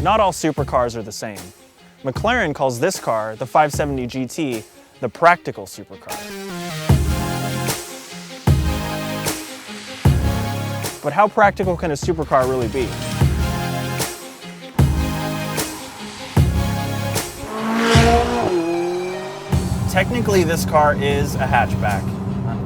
Not all supercars are the same. McLaren calls this car, the 570 GT, the practical supercar. But how practical can a supercar really be? Technically, this car is a hatchback.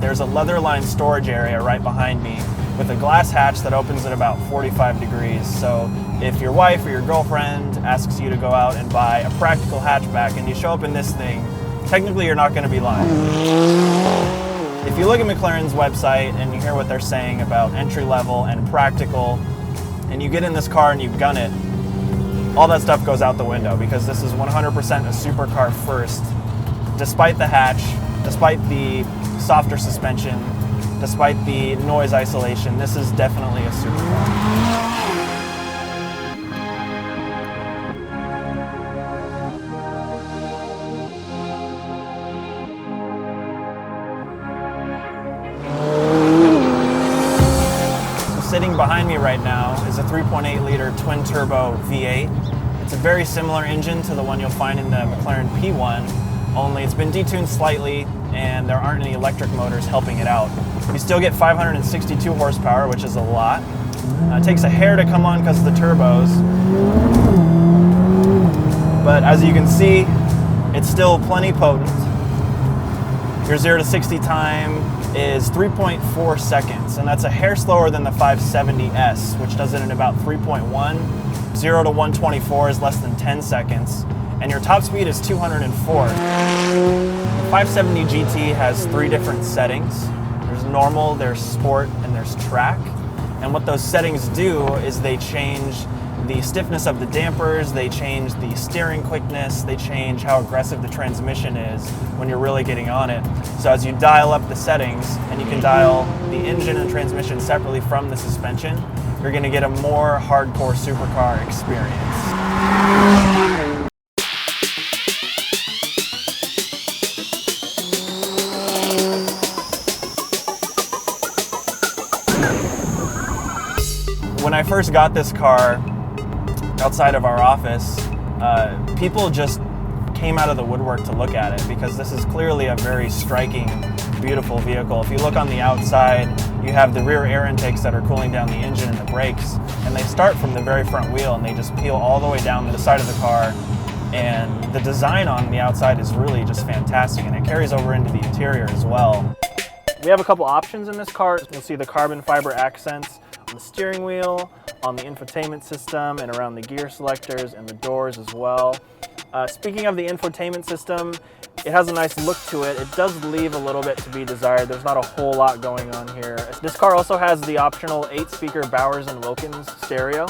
There's a leather-lined storage area right behind me with a glass hatch that opens at about 45 degrees. So if your wife or your girlfriend asks you to go out and buy a practical hatchback and you show up in this thing, technically you're not going to be lying. If you look at McLaren's website and you hear what they're saying about entry-level and practical, and you get in this car and you gun it, all that stuff goes out the window because this is 100% a supercar first. Despite the hatch, despite the softer suspension, despite the noise isolation, this is definitely a supercar. Sitting behind me right now is a 3.8 liter twin turbo V8. It's a very similar engine to the one you'll find in the McLaren P1, only it's been detuned slightly and there aren't any electric motors helping it out. You still get 562 horsepower, which is a lot. It takes a hair to come on because of the turbos. But as you can see, it's still plenty potent. Your 0 to 60 time is 3.4 seconds, and that's a hair slower than the 570S, which does it in about 3.1. 0 to 124 is less than 10 seconds, and your top speed is 204. The 570 GT has 3 different settings. There's normal, there's sport, and there's track. And what those settings do is they change the stiffness of the dampers, they change the steering quickness, they change how aggressive the transmission is when you're really getting on it. So as you dial up the settings, and you can dial the engine and transmission separately from the suspension, you're going to get a more hardcore supercar experience. When I first got this car outside of our office, people just came out of the woodwork to look at it because this is clearly a very striking, beautiful vehicle. If you look on the outside, you have the rear air intakes that are cooling down the engine and the brakes, and they start from the very front wheel and they just peel all the way down the side of the car. And the design on the outside is really just fantastic, and it carries over into the interior as well. We have a couple options in this car. You'll see the carbon fiber accents on the steering wheel, on the infotainment system, and around the gear selectors and the doors as well. Speaking of the infotainment system, it has a nice look to it. It does leave a little bit to be desired. There's not a whole lot going on here. This car also has the optional 8-speaker Bowers and Wilkins stereo.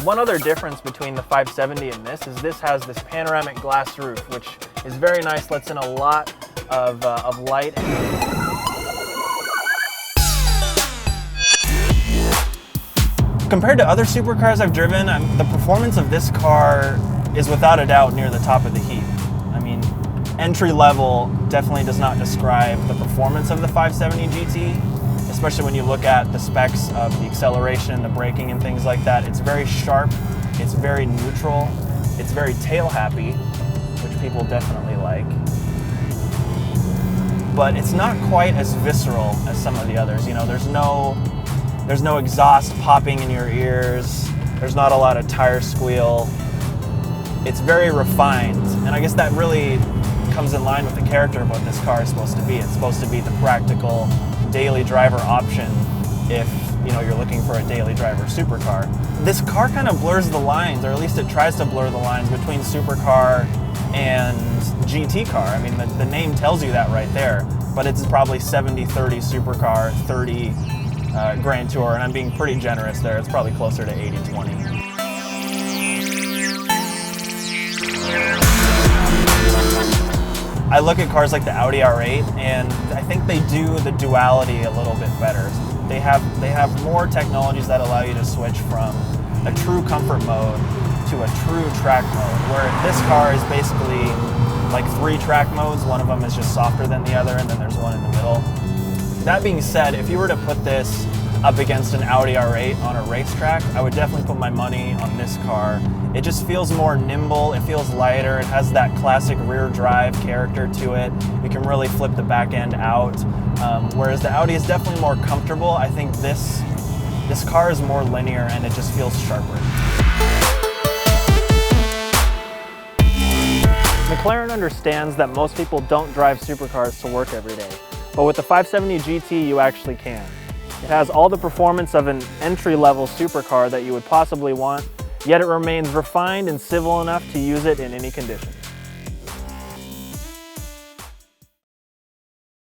One other difference between the 570 and this has this panoramic glass roof, which is very nice, lets in a lot of light. Compared to other supercars I've driven, the performance of this car is without a doubt near the top of the heap. I mean, entry level definitely does not describe the performance of the 570 GT, especially when you look at the specs of the acceleration, the braking, and things like that. It's very sharp, it's very neutral, it's very tail happy, which people definitely like. But it's not quite as visceral as some of the others. You know, there's no exhaust popping in your ears. There's not a lot of tire squeal. It's very refined, and I guess that really comes in line with the character of what this car is supposed to be. It's supposed to be the practical daily driver option if you're looking for a daily driver supercar. This car kind of blurs the lines, or at least it tries to blur the lines between supercar and GT car. I mean, the name tells you that right there, but it's probably 70-30 supercar, 30 Grand Tour, and I'm being pretty generous there. It's probably closer to 80-20. I look at cars like the Audi R8, and I think they do the duality a little bit better. They have more technologies that allow you to switch from a true comfort mode to a true track mode, where this car is basically like 3 track modes. One of them is just softer than the other, and then there's one in the middle. That being said, if you were to put this up against an Audi R8 on a racetrack, I would definitely put my money on this car. It just feels more nimble, it feels lighter, it has that classic rear drive character to it. You can really flip the back end out, whereas the Audi is definitely more comfortable. I think this car is more linear and it just feels sharper. McLaren understands that most people don't drive supercars to work every day, but with the 570 GT you actually can. It has all the performance of an entry-level supercar that you would possibly want, yet it remains refined and civil enough to use it in any condition.